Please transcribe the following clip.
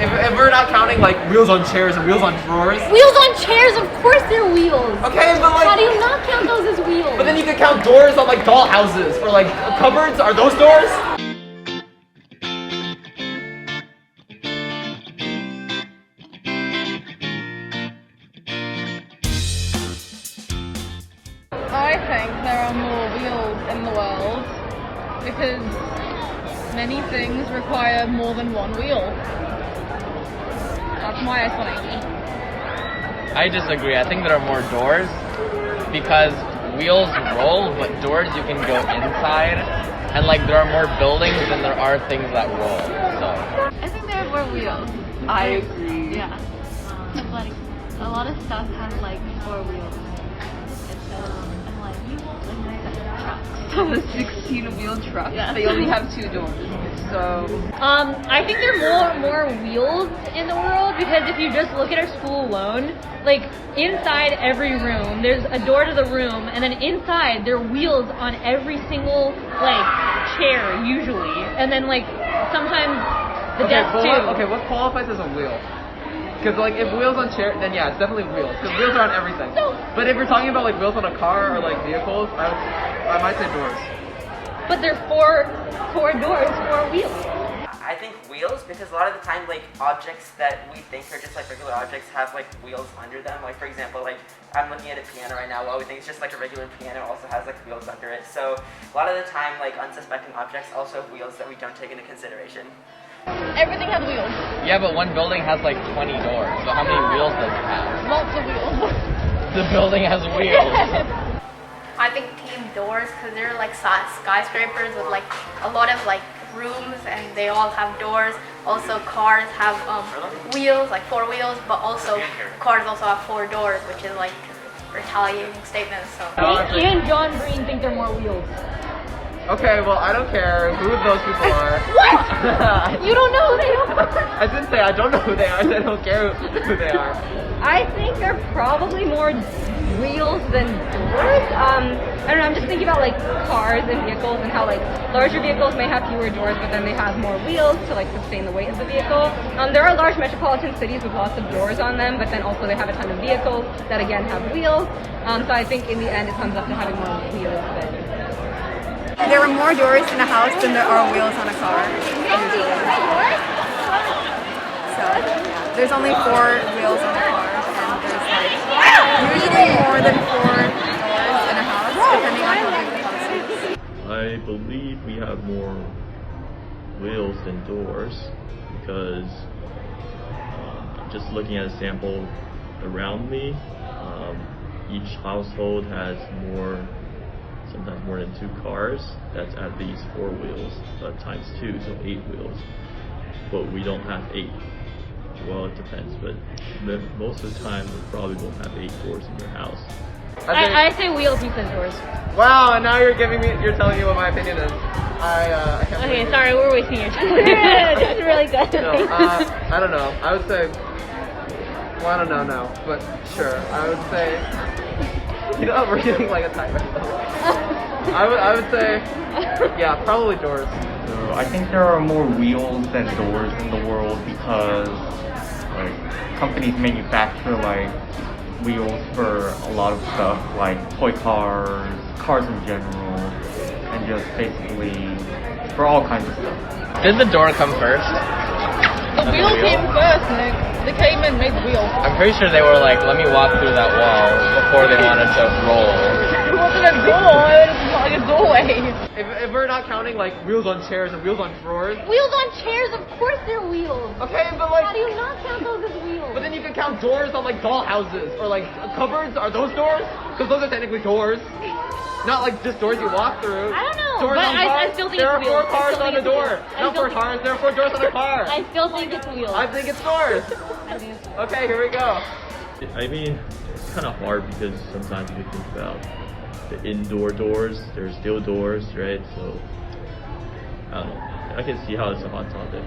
If we're not counting like wheels on chairs and wheels on drawers. Wheels on chairs, of course they're wheels. Okay, but like. How do you not count those as wheels? But then you can count doors on like doll houses or like cupboards. Are those doors? I think there are more wheels in the world because many things require more than one wheel. That's my explanation. I disagree. I think there are more doors because wheels roll, but doors you can go inside, and like there are more buildings than there are things that roll. So I think there are more wheels. I agree. Yeah. Like a lot of stuff has like 4 wheels. And like trucks. A 16-wheel truck. Yeah. They only have 2 doors. So I think there are more wheels in the world because if you just look at our school alone, like inside every room, there's a door to the room, and then inside there are wheels on every single like chair usually, and then like sometimes the desk too. Okay, what qualifies as a wheel? Because like if wheels on chair, then yeah, it's definitely wheels. Because wheels are on everything. But if you're talking about like wheels on a car or like vehicles, I might say doors. But there are four doors, 4 wheels. I think wheels because a lot of the time like objects that we think are just like regular objects have like wheels under them. Like for example, like I'm looking at a piano right now. What we think is just like a regular piano also has like wheels under it. So a lot of the time like unsuspecting objects also have wheels that we don't take into consideration. everything has wheels. yeah, but one building has like 20 doors. So how many wheels does it have? Lots of wheels. The building has wheels. I think team doors because they're like skyscrapers with like a lot of like rooms and they all have doors. Also cars have wheels, like 4 wheels, but also cars also have 4 doors, which is like retaliating statements. So Me and John Green think they're more wheels. Okay, well I don't care who those people are. What? You don't know who they are? I didn't say I don't know who they are. I said I don't care who they are. I think they're probably more wheels than doors. I don't know, I'm just thinking about like cars and vehicles and how like larger vehicles may have fewer doors but then they have more wheels to like sustain the weight of the vehicle. There are large metropolitan cities with lots of doors on them, but then also they have a ton of vehicles that again have wheels. So I think in the end it comes up to having more wheels than... There are more doors in a house than there are wheels on a car. So yeah, there's only 4 wheels on a car, and there's like usually more than 4 doors in a house, depending on how big the house is. I believe we have more wheels than doors because just looking at a sample around me, each household has sometimes more than 2 cars. That's at least 4 wheels, times 2, so 8 wheels. But we don't have 8. Well, it depends, but most of the time we probably won't have 8 doors in your house. I say wheels instead of doors. Wow, and now you're telling me what my opinion is. I can't Okay, sorry, we're wasting your time. This is really good. No, I don't know. I would say, well, I don't know now, but sure. I would say, you know, we're doing like a timer. I would say, yeah, probably doors. So I think there are more wheels than doors in the world because like companies manufacture like wheels for a lot of stuff like toy cars in general, and just basically for all kinds of stuff. Did the door come first? The wheel came first, Nick. They came and made the wheel. I'm pretty sure they were like, let me walk through that wall before they wanted to roll. It wasn't a door, it was like a doorway. If we're not counting like wheels on chairs and wheels on drawers. Wheels on chairs, of course they're wheels. Okay, but like. How do you not count those as wheels? But then you can count doors on like doll houses or like cupboards. Are those doors? Because those are technically doors. Not like just doors you walk through. I don't know, doors but on cars, I still think there it's are 4 wheels. cars on the door. Not 4 cars, there are 4 doors on a car. I still think it's wheels. I think it's doors. I think it's Okay, here we go. I mean, it's kind of hard because sometimes you think about the indoor doors. There's still doors, right? So, I don't know. I can see how it's a hot topic.